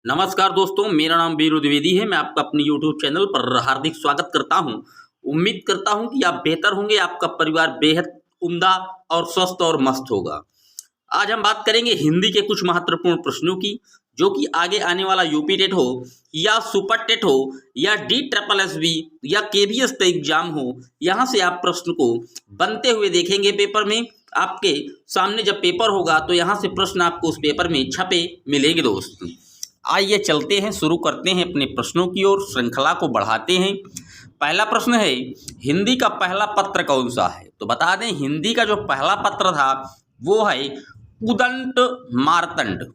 नमस्कार दोस्तों, मेरा नाम वीरू द्विवेदी है। मैं आपका अपने YouTube चैनल पर हार्दिक स्वागत करता हूं। उम्मीद करता हूं कि आप बेहतर होंगे, आपका परिवार बेहद उम्दा और स्वस्थ और मस्त होगा। आज हम बात करेंगे हिंदी के कुछ महत्वपूर्ण प्रश्नों की, जो कि आगे आने वाला यूपी टेट हो या सुपर टेट हो या DSSB या KVS का एग्जाम हो, यहाँ से आप प्रश्न को बनते हुए देखेंगे पेपर में। आपके सामने जब पेपर होगा तो यहाँ से प्रश्न आपको उस पेपर में छपे मिलेंगे दोस्त। आइए चलते हैं, शुरू करते हैं अपने प्रश्नों की ओर, श्रृंखला को बढ़ाते हैं। पहला प्रश्न है, हिंदी का पहला पत्र कौन सा है? तो बता दें, हिंदी का जो पहला पत्र था वो है उदंत मार्तंड।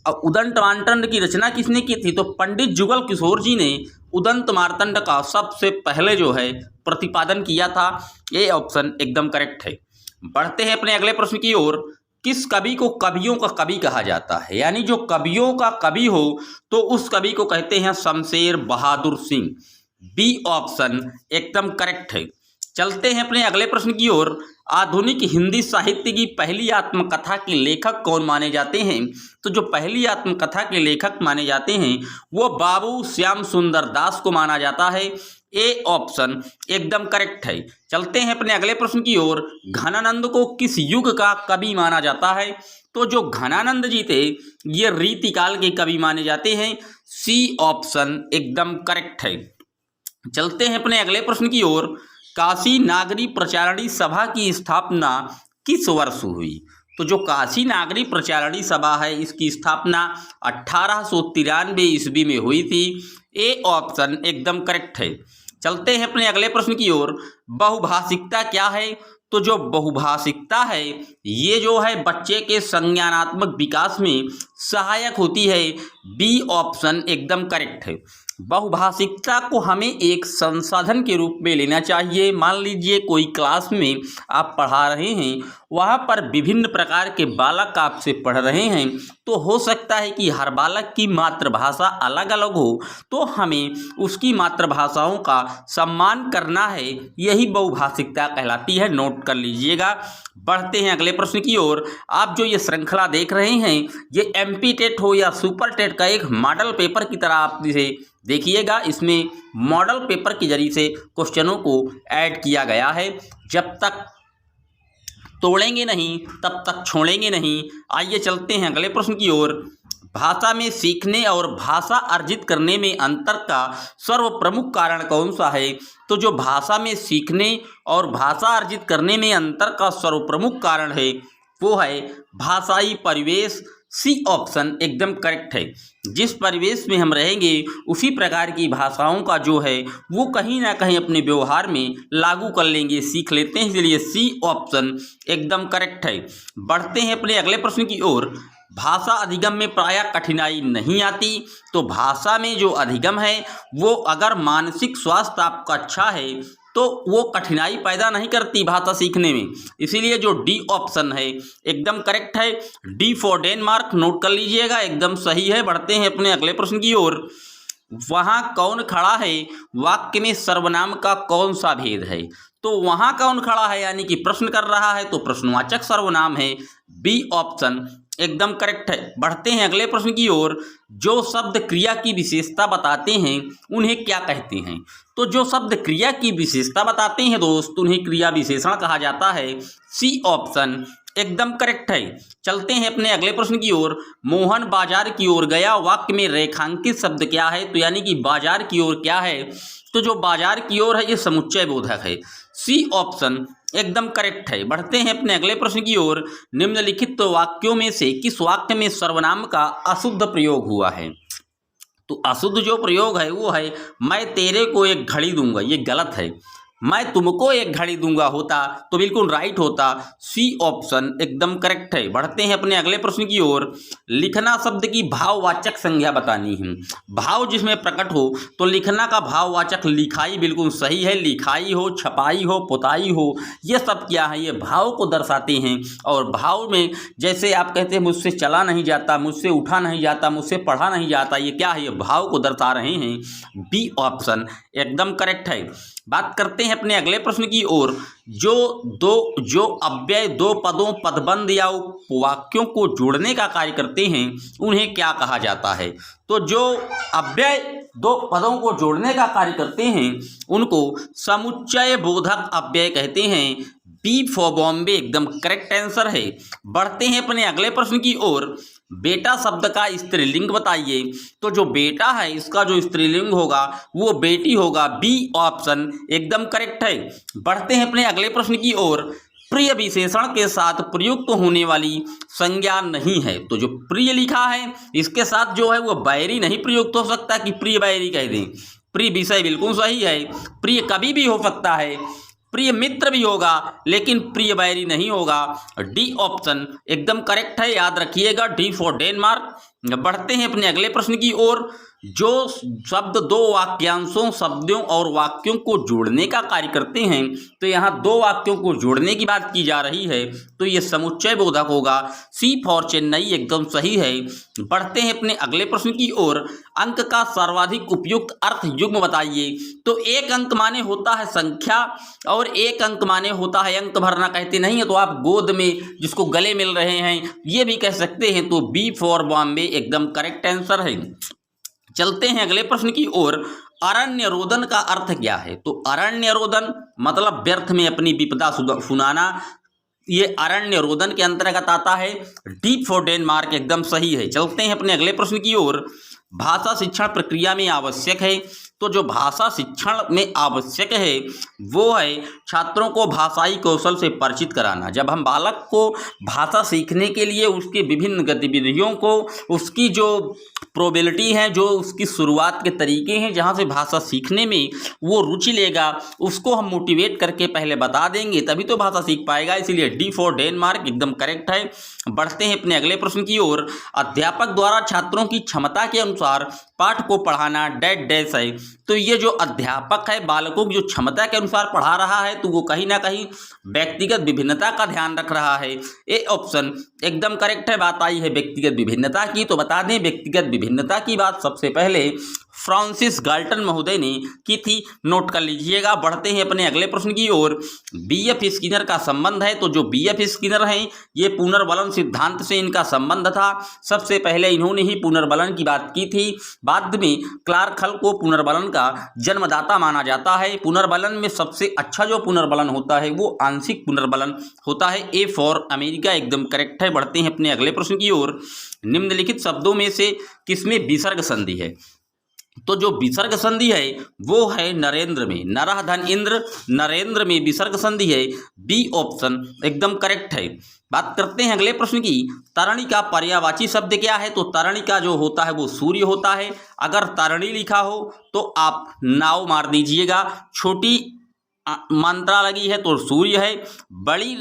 और उदंत मार्तंड की रचना किसने की थी? तो पंडित जुगल किशोर जी ने उदंत मार्तंड का सबसे पहले जो है प्रतिपादन किया था। ये ऑप्शन एकदम करेक्ट है। बढ़ते हैं अपने अगले प्रश्न की ओर। किस कवि को कवियों का कवि कहा जाता है? यानी जो कवियों का कवि हो तो उस कवि को कहते हैं शमशेर बहादुर सिंह। बी ऑप्शन एकदम करेक्ट है। चलते हैं अपने अगले प्रश्न की ओर। आधुनिक हिंदी साहित्य की पहली आत्मकथा के लेखक कौन माने जाते हैं? तो जो पहली आत्मकथा के लेखक माने जाते हैं वो बाबू श्याम सुंदर दास को माना जाता है। ए ऑप्शन एकदम करेक्ट है। चलते हैं अपने अगले प्रश्न की ओर। घनानंद को किस युग का कवि माना जाता है? तो जो घनानंद जी थे ये रीतिकाल के कवि माने जाते हैं। सी ऑप्शन एकदम करेक्ट है। चलते हैं अपने अगले प्रश्न की ओर। काशी नागरी प्रचारणी सभा की स्थापना किस वर्ष हुई? तो जो काशी नागरी प्रचारणी सभा है इसकी स्थापना 1893 ईस्वी में हुई थी। ए ऑप्शन एकदम करेक्ट है। चलते हैं अपने अगले प्रश्न की ओर। बहुभाषिकता क्या है? तो जो बहुभाषिकता है ये जो है बच्चे के संज्ञानात्मक विकास में सहायक होती है। बी ऑप्शन एकदम करेक्ट है। बहुभाषिकता को हमें एक संसाधन के रूप में लेना चाहिए। मान लीजिए कोई क्लास में आप पढ़ा रहे हैं, वहाँ पर विभिन्न प्रकार के बालक आपसे पढ़ रहे हैं, तो हो सकता है कि हर बालक की मातृभाषा अलग अलग हो, तो हमें उसकी मातृभाषाओं का सम्मान करना है। यही बहुभाषिकता कहलाती है, नोट कर लीजिएगा। बढ़ते हैं अगले प्रश्न की ओर। आप जो ये श्रृंखला देख रहे हैं ये MP टेट हो या सुपर टेट का एक मॉडल पेपर की तरह आप इसे देखिएगा। इसमें मॉडल पेपर के जरिए से क्वेश्चनों को ऐड किया गया है। जब तक तोड़ेंगे नहीं तब तक छोड़ेंगे नहीं। आइए चलते हैं अगले प्रश्न की ओर। भाषा में सीखने और भाषा अर्जित करने में अंतर का सर्वप्रमुख कारण कौन सा है? तो जो भाषा में सीखने और भाषा अर्जित करने में अंतर का सर्वप्रमुख कारण है वो है भाषाई परिवेश। सी ऑप्शन एकदम करेक्ट है। जिस परिवेश में हम रहेंगे उसी प्रकार की भाषाओं का जो है वो कहीं ना कहीं अपने व्यवहार में लागू कर लेंगे, सीख लेते हैं, इसलिए सी ऑप्शन एकदम करेक्ट है। बढ़ते हैं अपने अगले प्रश्न की ओर। भाषा अधिगम में प्रायः कठिनाई नहीं आती। तो भाषा में जो अधिगम है वो अगर मानसिक स्वास्थ्य आपका अच्छा है तो वो कठिनाई पैदा नहीं करती भाषा सीखने में, इसीलिए जो डी ऑप्शन है एकदम करेक्ट है। डी फॉर डेनमार्क, नोट कर लीजिएगा, एकदम सही है। बढ़ते हैं अपने अगले प्रश्न की ओर। वहाँ कौन खड़ा है वाक्य में सर्वनाम का कौन सा भेद है? तो वहाँ कौन खड़ा है यानी कि प्रश्न कर रहा है तो प्रश्नवाचक सर्वनाम है। बी ऑप्शन एकदम करेक्ट है। बढ़ते हैं अगले प्रश्न की ओर। जो शब्द क्रिया की विशेषता बताते हैं उन्हें क्या कहते हैं? तो जो शब्द क्रिया की विशेषता बताते हैं दोस्त उन्हें क्रिया विशेषण कहा जाता है। सी ऑप्शन एकदम करेक्ट है। चलते हैं अपने अगले प्रश्न की ओर। मोहन बाजार की ओर गया वाक्य में रेखांकित शब्द क्या है? तो यानी कि बाजार की ओर क्या है? तो जो बाजार की ओर है ये समुच्चय बोधक है। सी ऑप्शन एकदम करेक्ट है। बढ़ते हैं अपने अगले प्रश्न की ओर। निम्नलिखित वाक्यों में से किस वाक्य में सर्वनाम का अशुद्ध प्रयोग हुआ है? तो अशुद्ध जो प्रयोग है वो है मैं तेरे को एक घड़ी दूंगा, ये गलत है। मैं तुमको एक घड़ी दूंगा होता तो बिल्कुल राइट होता। सी ऑप्शन एकदम करेक्ट है। बढ़ते हैं अपने अगले प्रश्न की ओर। लिखना शब्द की भाववाचक संज्ञा बतानी है। भाव जिसमें प्रकट हो तो लिखना का भाववाचक लिखाई बिल्कुल सही है। लिखाई हो, छपाई हो, पुताई हो, ये सब क्या है? ये भाव को दर्शाते हैं। और भाव में जैसे आप कहते हैं मुझसे चला नहीं जाता, मुझसे उठा नहीं जाता, मुझसे पढ़ा नहीं जाता, ये क्या है? ये भाव को दर्शा रहे हैं। बी ऑप्शन एकदम करेक्ट है। बात करते हैं अपने अगले प्रश्न की ओर। जो अव्यय दो पदों, पदबंध या उपवाक्यों को जोड़ने का कार्य करते हैं उन्हें क्या कहा जाता है? तो जो अव्यय दो पदों को जोड़ने का कार्य करते हैं उनको समुच्चय बोधक अव्यय कहते हैं। बी फॉर बॉम्बे एकदम करेक्ट आंसर है। बढ़ते हैं अपने अगले प्रश्न की ओर। बेटा शब्द का स्त्रीलिंग बताइए। तो जो बेटा है इसका जो स्त्रीलिंग होगा वो बेटी होगा। बी ऑप्शन एकदम करेक्ट है। बढ़ते हैं अपने अगले प्रश्न की ओर। प्रिय विशेषण के साथ प्रयुक्त होने वाली संज्ञा नहीं है। तो जो प्रिय लिखा है इसके साथ जो है वो बैरी नहीं प्रयुक्त हो सकता कि प्रिय बैरी कह दें। प्रिय विषय बिल्कुल सही है। प्रिय कवि भी हो सकता है, प्रिय मित्र भी होगा, लेकिन प्रिय बैरी नहीं होगा। डी ऑप्शन एकदम करेक्ट है, याद रखिएगा, डी फॉर डेनमार्क। बढ़ते हैं अपने अगले प्रश्न की ओर। जो शब्द दो वाक्यांशों, शब्दों और वाक्यों को जोड़ने का कार्य करते हैं, तो यहाँ दो वाक्यों को जोड़ने की बात की जा रही है, तो ये समुच्चय बोधक होगा। सी फॉर चेन्नई एकदम सही है। बढ़ते हैं अपने अगले प्रश्न की ओर। अंक का सर्वाधिक उपयुक्त अर्थ युग्म बताइए। तो एक अंक माने होता है संख्या और एक अंक माने होता है अंक भरना। कहते नहीं है तो आप गोद में जिसको गले मिल रहे हैं ये भी कह सकते हैं। तो बी फॉर बॉम्बे एकदम करेक्ट आंसर है। चलते हैं अगले प्रश्न की ओर। अरण्य रोदन का अर्थ क्या है? तो अरण्य रोदन मतलब व्यर्थ में अपनी विपदा सुनाना, ये अरण्य रोदन के अंतर्गत आता है। डी फॉर डेनमार्क एकदम सही है। चलते हैं अपने अगले प्रश्न की ओर। भाषा शिक्षण प्रक्रिया में आवश्यक है। तो जो भाषा शिक्षण में आवश्यक है वो है छात्रों को भाषाई कौशल से परिचित कराना। जब हम बालक को भाषा सीखने के लिए उसकी विभिन्न गतिविधियों को, उसकी जो प्रोबेबिलिटी है, जो उसकी शुरुआत के तरीके हैं जहाँ से भाषा सीखने में वो रुचि लेगा, उसको हम मोटिवेट करके पहले बता देंगे तभी तो भाषा सीख पाएगा। इसीलिए डी फॉर डेनमार्क एकदम करेक्ट है। बढ़ते हैं अपने अगले प्रश्न की ओर। अध्यापक द्वारा छात्रों की क्षमता के अनुसार पाठ को पढ़ाना डैश डैश है। तो ये जो अध्यापक है बालकों की जो क्षमता के अनुसार पढ़ा रहा है तो वो कहीं ना कहीं व्यक्तिगत विभिन्नता का ध्यान रख रहा है। ए ऑप्शन एकदम करेक्ट है। बात आई है व्यक्तिगत विभिन्नता की, तो बता दें व्यक्तिगत विभिन्नता की बात सबसे पहले फ्रांसिस गाल्टन महोदय ने की थी, नोट कर लीजिएगा। बढ़ते हैं अपने अगले प्रश्न की ओर। बीएफ स्किनर का संबंध है। तो जो बीएफ स्किनर हैं ये पुनर्बलन सिद्धांत से इनका संबंध था। सबसे पहले इन्होंने ही पुनर्बलन की बात की थी। बाद में क्लार्क हल को पुनर्बलन का जन्मदाता माना जाता है। पुनर्बलन में सबसे अच्छा जो पुनर्बलन होता है वो आंशिक पुनर्बलन होता है। ए फॉर अमेरिका एकदम करेक्ट है। बढ़ते हैं अपने अगले प्रश्न की ओर। निम्नलिखित शब्दों में से किसमें विसर्ग संधि है? तो जो विसर्ग संधि है वो है नरेंद्र में। नरह धन इंद्र, नरेंद्र में विसर्ग संधि है। बी ऑप्शन एकदम करेक्ट है। बात करते हैं अगले प्रश्न की। तरणी का पर्यायवाची शब्द क्या है? तो तरणी का जो होता है वो सूर्य होता है। अगर तरणी लिखा हो तो आप नाव मार दीजिएगा। छोटी मात्रा लगी है तो सूर्य है, बड़ी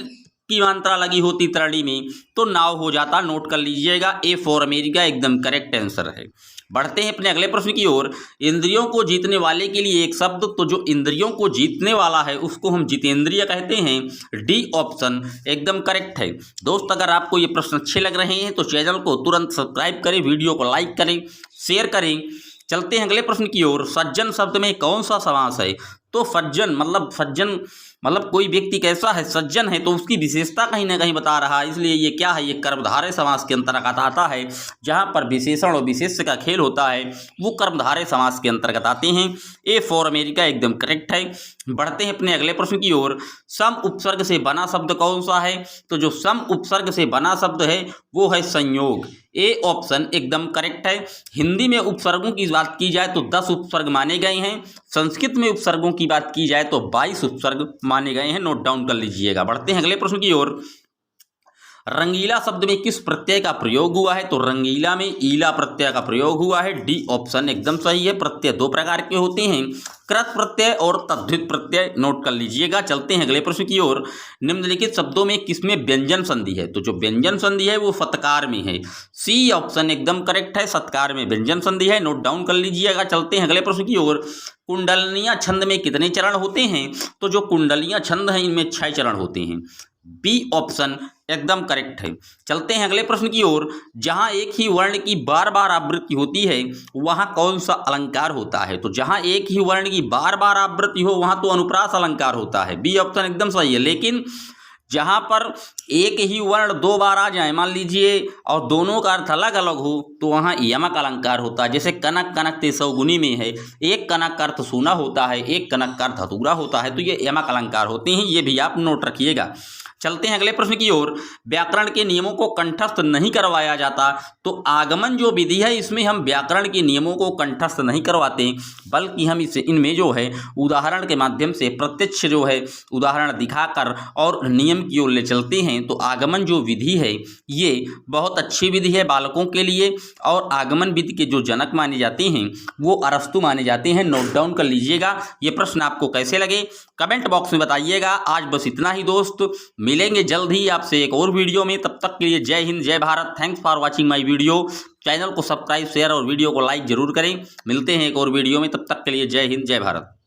की मात्रा लगी होती तरणी में तो नाव हो जाता। नोट कर लीजिएगा। ए फॉर अमेरिका एकदम करेक्ट आंसर है। बढ़ते हैं अपने अगले प्रश्न की ओर। इंद्रियों को जीतने वाले के लिए एक शब्द। तो जो इंद्रियों को जीतने वाला है उसको हम जितेंद्रिय कहते हैं। डी ऑप्शन एकदम करेक्ट है। दोस्त अगर आपको ये प्रश्न अच्छे लग रहे हैं तो चैनल को तुरंत सब्सक्राइब करें, वीडियो को लाइक करें, शेयर करें। चलते हैं अगले प्रश्न की ओर। सज्जन शब्द में कौन सा समास है? तो सज्जन मतलब कोई व्यक्ति कैसा है, सज्जन है, तो उसकी विशेषता कहीं ना कहीं बता रहा है। इसलिए ये क्या है, ये कर्मधारय समास के अंतर्गत आता है। जहाँ पर विशेषण और विशेष्य का खेल होता है वो कर्मधारय समास के अंतर्गत आते हैं। ए फॉर अमेरिका एकदम करेक्ट है। बढ़ते हैं अपने अगले प्रश्न की ओर। सम उपसर्ग से बना शब्द कौन सा है? तो जो सम उपसर्ग से बना शब्द है वो है संयोग। ए ऑप्शन एकदम करेक्ट है। हिंदी में उपसर्गों की बात की जाए तो 10 उपसर्ग माने गए हैं। संस्कृत में उपसर्गों की बात की जाए तो 22 उपसर्ग माने गए हैं। नोट डाउन कर लीजिएगा। बढ़ते हैं अगले प्रश्न की ओर। रंगीला शब्द में किस प्रत्यय का प्रयोग हुआ है? तो रंगीला में ईला प्रत्यय का प्रयोग हुआ है। डी ऑप्शन एकदम सही है। प्रत्यय दो प्रकार के होते हैं, कृत प्रत्यय और तद्धित प्रत्यय। नोट कर लीजिएगा। चलते हैं अगले प्रश्न की ओर। निम्नलिखित शब्दों में किसमें व्यंजन संधि है? तो जो व्यंजन संधि है वो सत्कार में है। सी ऑप्शन एकदम करेक्ट है। सत्कार में व्यंजन संधि है। नोट डाउन कर लीजिएगा। चलते हैं अगले प्रश्न की ओर। कुंडलियां छंद में कितने चरण होते हैं? तो जो कुंडलियां छंद हैं इनमें 6 चरण होते हैं। बी ऑप्शन एकदम करेक्ट है। चलते हैं अगले प्रश्न की ओर। जहां एक ही वर्ण की बार बार आवृत्ति होती है वहां कौन सा अलंकार होता है? तो जहां एक ही वर्ण की बार बार आवृत्ति हो वहां तो अनुप्रास अलंकार होता है, बी ऑप्शन एकदम सही है। लेकिन जहां पर एक ही वर्ण दो बार आ जाए मान लीजिए और दोनों का अर्थ अलग अलग हो तो वहां यमक अलंकार होता है। जैसे कनक कनक ते सौगुनी में है, एक कनक का अर्थ सोना होता है, एक कनक का अर्थ अधूरा होता है, तो ये यमक अलंकार होते हैं, ये भी आप नोट रखिएगा। चलते हैं अगले प्रश्न की ओर। व्याकरण के नियमों को कंठस्थ नहीं करवाया जाता, तो आगमन जो विधि है इसमें हम व्याकरण के नियमों को कंठस्थ नहीं करवाते बल्कि हम इसे इनमें जो है उदाहरण के माध्यम से प्रत्यक्ष जो है उदाहरण दिखाकर और नियम की ओर ले चलते हैं। तो आगमन जो विधि है ये बहुत अच्छी विधि है बालकों के लिए, और आगमन विधि के जो जनक माने जाते हैं वो अरस्तु माने जाते हैं। नोट डाउन कर लीजिएगा। ये प्रश्न आपको कैसे लगे कमेंट बॉक्स में बताइएगा। आज बस इतना ही दोस्त, मिलेंगे जल्द ही आपसे एक और वीडियो में। तब तक के लिए जय हिंद जय Bharat. Thanks for watching my video. Channel को सब्सक्राइब शेयर और वीडियो को लाइक जरूर करें। मिलते हैं एक और वीडियो में, तब तक के लिए जय हिंद जय भारत।